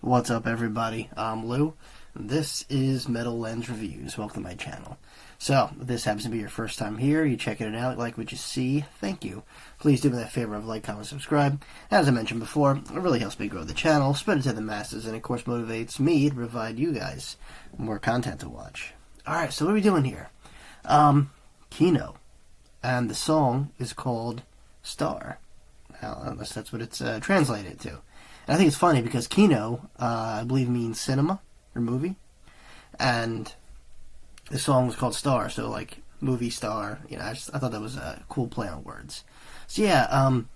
What's up, everybody? I'm Lou. This is Metal Lens Reviews. Welcome to my channel. So, if this happens to be your first time here, you checking it out, like what you see, thank you. Please do me that favor of like, comment, subscribe. As I mentioned before, it really helps me grow the channel, spread it to the masses, and of course motivates me to provide you guys more content to watch. Alright, so what are we doing here? KINO. And the song is called Star. Well, unless that's what it's translated to. And I think it's funny because Kino, I believe, means cinema or movie, and the song was called Star, so like movie star. You know, I thought that was a cool play on words. So yeah, I'm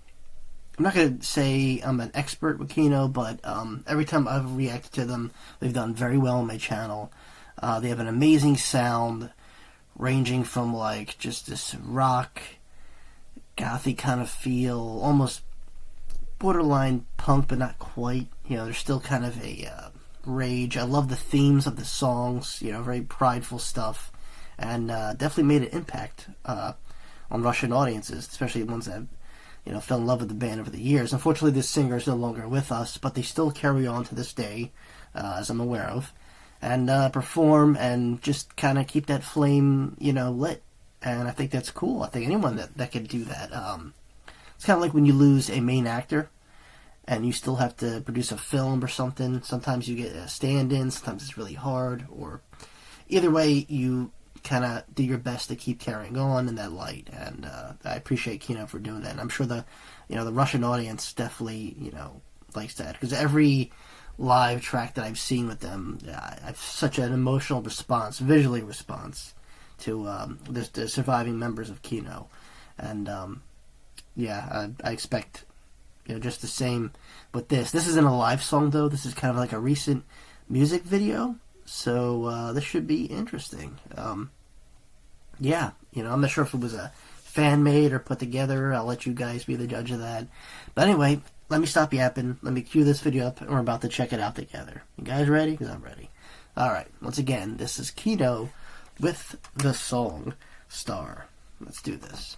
not gonna say I'm an expert with Kino, but every time I've reacted to them, they've done very well on my channel. They have an amazing sound, ranging from like just this rock, gothy kind of feel, almost borderline punk, but not quite. You know, there's still kind of a rage. I love the themes of the songs. You know, very prideful stuff, and definitely made an impact on Russian audiences, especially ones that fell in love with the band over the years. Unfortunately, this singer is no longer with us, but they still carry on to this day, as I'm aware of, and perform and just kind of keep that flame, lit. And I think that's cool. I think anyone that could do that. It's kind of like when you lose a main actor and you still have to produce a film or something. Sometimes you get a stand-in, sometimes it's really hard, or either way, you kind of do your best to keep carrying on in that light. And I appreciate Kino for doing that. And I'm sure the Russian audience definitely, likes that, because every live track that I've seen with them, I've such an emotional response, visually response to the surviving members of Kino. And yeah, I expect just the same with this. This isn't a live song, though. This is kind of like a recent music video, so this should be interesting. Yeah, I'm not sure if it was a fan-made or put together. I'll let you guys be the judge of that. But anyway, let me stop yapping. Let me cue this video up, and we're about to check it out together. You guys ready? Because I'm ready. Alright, once again, this is Kino with the song Star. Let's do this.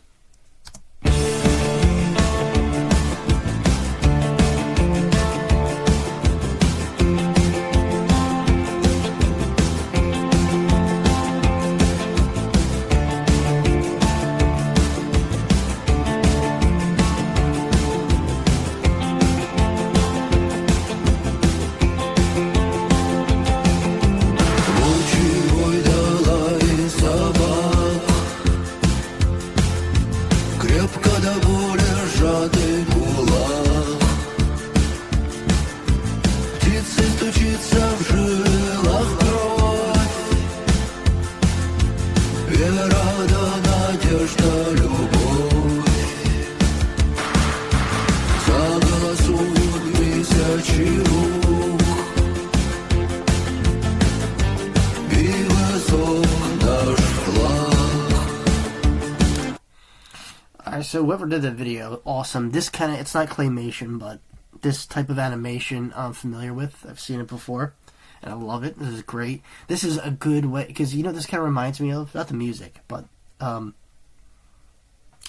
Alright, so whoever did the video, awesome. This kind of, it's not claymation, but this type of animation I'm familiar with. I've seen it before, and I love it. This is great. This is a good way, because, this kind of reminds me of, not the music, but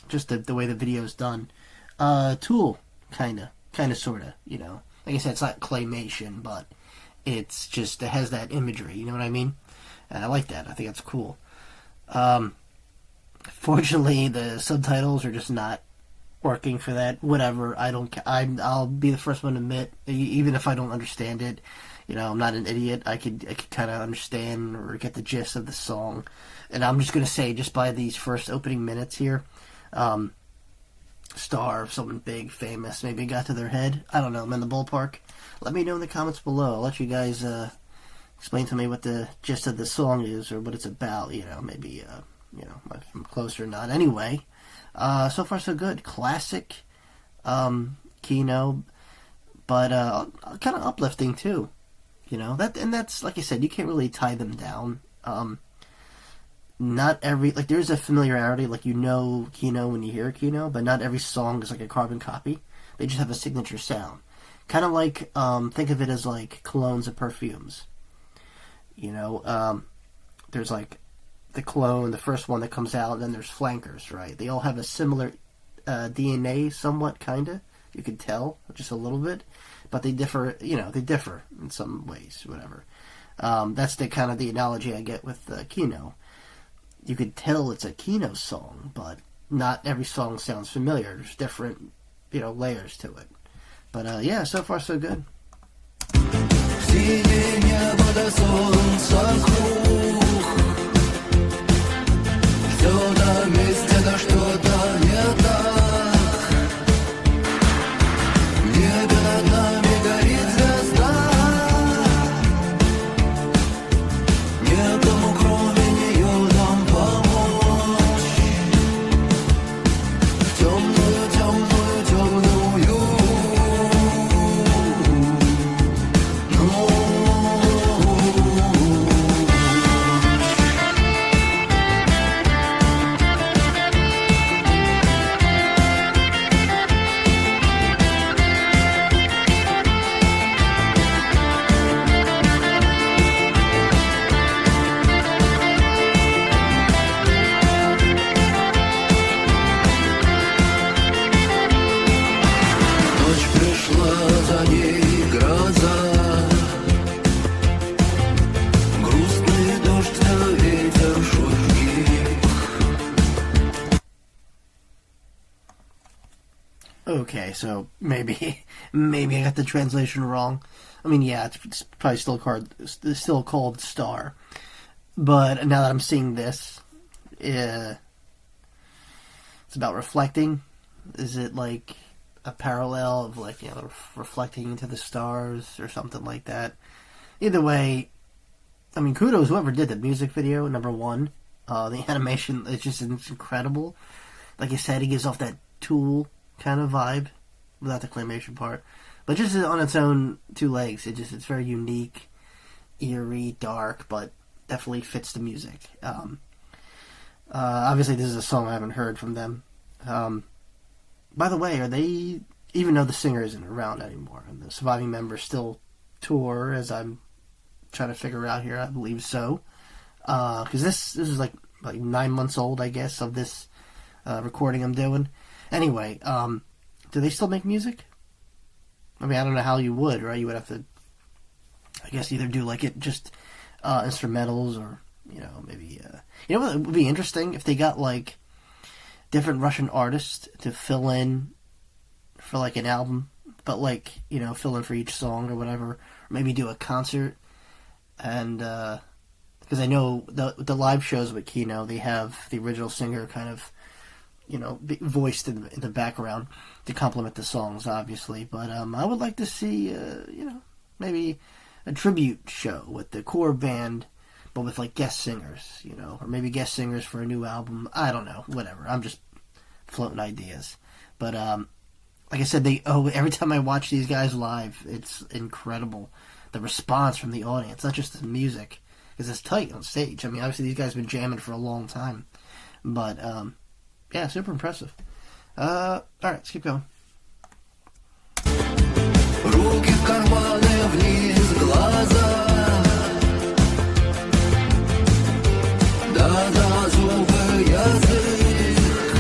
just the way the video is done. Tool, kind of, sort of, Like I said, it's not claymation, but it's just, it has that imagery, you know what I mean? And I like that. I think that's cool. Fortunately, the subtitles are just not working for that. Whatever, I'll be the first one to admit, even if I don't understand it, I'm not an idiot. I could kind of understand or get the gist of the song. And I'm just gonna say, just by these first opening minutes here, star of someone big, famous, maybe got to their head. I don't know. I'm in the ballpark. Let me know in the comments below. I'll let you guys explain to me what the gist of the song is or what it's about. Maybe if I'm close or not. Anyway, so far so good. Classic Kino, but kind of uplifting too. That's, like I said, you can't really tie them down. Not every, there's a familiarity, Kino when you hear Kino, but not every song is like a carbon copy. They just have a signature sound. Kind of like, think of it as like colognes and perfumes. There's like the clone, the first one that comes out, and then there's flankers, right? They all have a similar DNA, somewhat, kinda, You could tell just a little bit, but they differ. They differ in some ways. Whatever. That's the kind of the analogy I get with KINO. You could tell it's a KINO song, but not every song sounds familiar. There's different, layers to it. But yeah, so far so good. Okay, so maybe I got the translation wrong. I mean, yeah, it's probably still called Star, but now that I'm seeing this, it's about reflecting. Is it like a parallel of like reflecting into the stars or something like that? Either way, I mean, kudos whoever did the music video. Number one, the animation it's incredible. Like I said, he gives off that Tool kind of vibe without the claymation part, but just on its own two legs, it's very unique, eerie, dark, but definitely fits the music. Obviously, this is a song I haven't heard from them. By the way, are they, even though the singer isn't around anymore and the surviving members still tour, as I'm trying to figure out here? I believe so, because this is like 9 months old, I guess, of this recording I'm doing. Anyway, do they still make music? I mean, I don't know how you would, right? You would have to, I guess, either do like it just instrumentals, or maybe what would be interesting if they got like different Russian artists to fill in for like an album, but like fill in for each song or whatever, or maybe do a concert. And because I know the live shows with KINO, they have the original singer kind of voiced in the background to complement the songs, obviously. But I would like to see, maybe a tribute show with the core band, but with like guest singers, or maybe guest singers for a new album. I don't know, whatever. I'm just floating ideas. But like I said, every time I watch these guys live, it's incredible. The response from the audience, not just the music, because it's tight on stage. I mean, obviously these guys have been jamming for a long time, but yeah, super impressive. Alright, let's keep going. Руки в карманы, вниз глаза. Да-да, зубы, язык.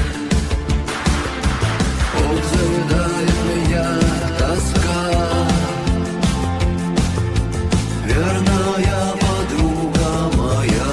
Обзывает меня тоска. Верная подруга моя.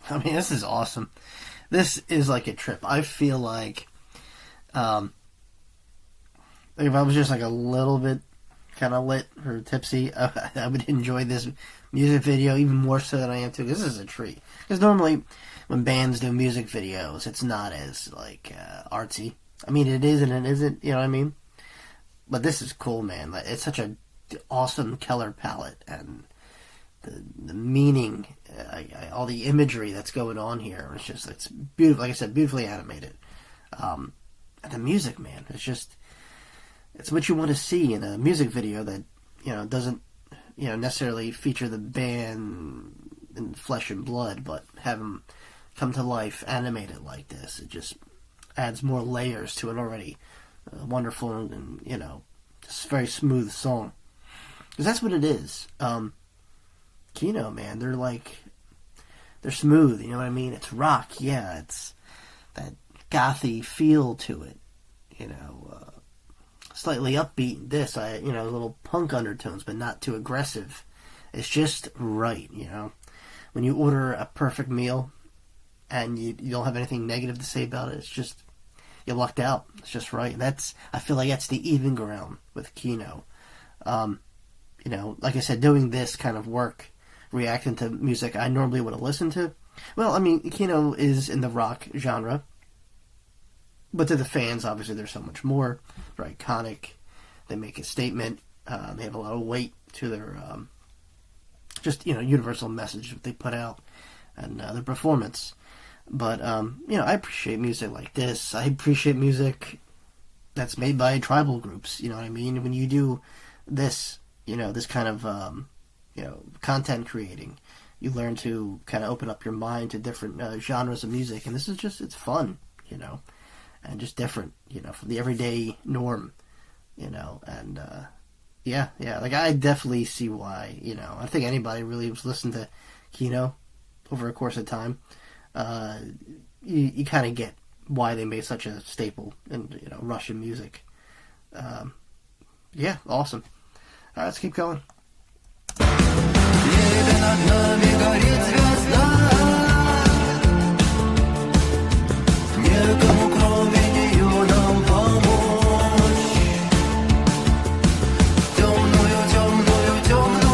I mean, this is awesome. This is like a trip. I feel like if I was just like a little bit kind of lit or tipsy, I would enjoy this music video even more so than I am too. This is a treat. Because normally when bands do music videos, it's not as like artsy. I mean, it is and it isn't, you know what I mean? But this is cool, man. It's such a awesome color palette, and the meaning, all the imagery that's going on here. It's beautiful. Like I said, beautifully animated. And the music, man, it's what you want to see in a music video that, doesn't, necessarily feature the band in flesh and blood, but have them come to life animated like this. It just adds more layers to an already wonderful and, just very smooth song. Because that's what it is. KINO, man, they're smooth, you know what I mean? It's rock, yeah, it's that gothy feel to it, slightly upbeat. This, a little punk undertones, but not too aggressive. It's just right, When you order a perfect meal and you don't have anything negative to say about it, it's just, you lucked out. It's just right. I feel like that's the even ground with KINO. Like I said, doing this kind of work, reacting to music I normally would have listened to. Well, I mean, KINO is in the rock genre, but to the fans, obviously, there's so much more. They're iconic. They make a statement. They have a lot of weight to their universal message that they put out and their performance. But I appreciate music like this. I appreciate music that's made by tribal groups. You know what I mean? When you do this, this kind of content creating, you learn to kind of open up your mind to different genres of music, and this is it's fun, and just different, from the everyday norm, and like I definitely see why, I think anybody really who's listened to KINO over a course of time, you kind of get why they made such a staple in Russian music. Awesome. All right, let's keep going. Небе над нами горит звезда. Некому кроме нее нам помочь. Темную, темную, темную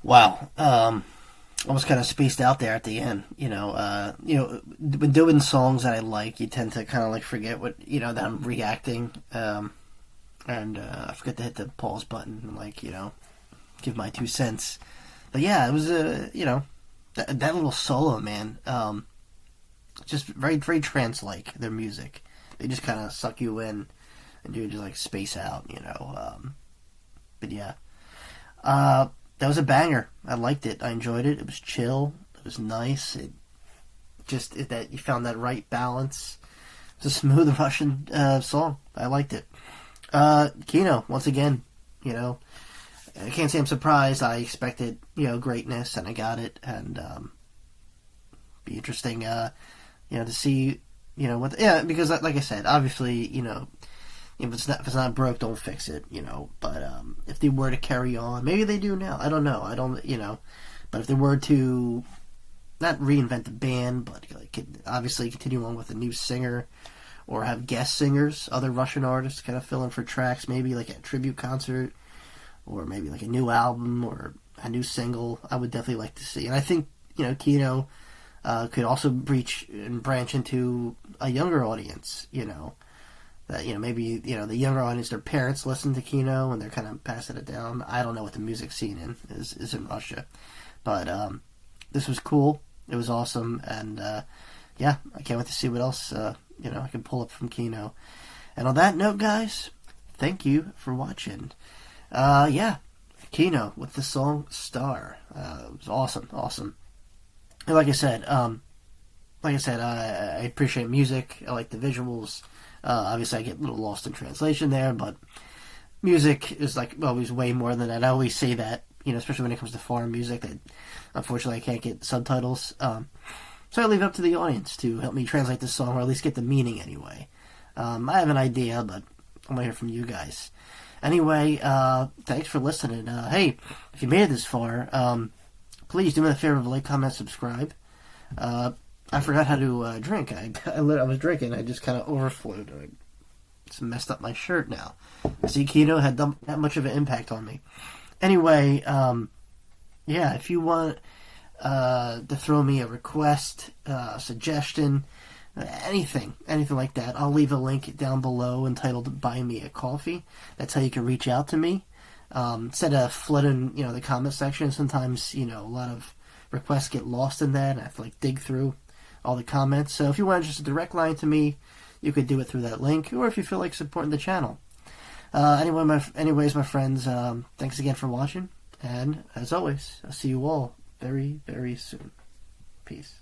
Wow. Almost kind of spaced out there at the end. When doing songs that I like, you tend to kind of forget what that I'm reacting, and I forget to hit the pause button and give my 2 cents. But yeah, it was that little solo, man. Just very very trance-like, their music. They just kind of suck you in, and you just space out, But yeah. That was a banger. I liked it. I enjoyed it. It was chill. It was nice. That you found that right balance. It's a smooth Russian song. I liked it. KINO, once again, I can't say I'm surprised. I expected, greatness, and I got it. And be interesting, to see, because like I said, obviously, if it's not broke, don't fix it, But if they were to carry on, maybe they do now. I don't know. But if they were to not reinvent the band, but obviously continue on with a new singer, or have guest singers, other Russian artists kind of fill in for tracks, maybe a tribute concert, or maybe a new album or a new single, I would definitely like to see. And I think KINO could also reach and branch into a younger audience, that maybe the younger audience, their parents listen to KINO and they're kind of passing it down. I don't know what the music scene is in Russia, but this was cool. It was awesome, and I can't wait to see what else I can pull up from KINO. And on that note, guys, thank you for watching. Yeah, Kino with the song Star. It was awesome. And like I said, I appreciate music. I like the visuals. Obviously, I get a little lost in translation there, but music is like always way more than that. I always say that, especially when it comes to foreign music, that unfortunately I can't get subtitles. So I leave it up to the audience to help me translate the song, or at least get the meaning anyway. I have an idea, but I want to hear from you guys. Anyway, thanks for listening. Hey, if you made it this far, please do me the favor of like, comment, subscribe. I forgot how to drink. I was drinking. I just kind of overflowed. I just messed up my shirt now. See, Kino had that much of an impact on me. Anyway, yeah, if you want to throw me a request, suggestion, anything like that, I'll leave a link down below entitled Buy Me a Coffee. That's how you can reach out to me. Instead of flooding, the comment section, sometimes, a lot of requests get lost in that, and I have to, dig through all the comments. So if you want just a direct line to me, you could do it through that link, or if you feel like supporting the channel. Anyways, my friends, thanks again for watching, and as always, I'll see you all very, very soon. Peace.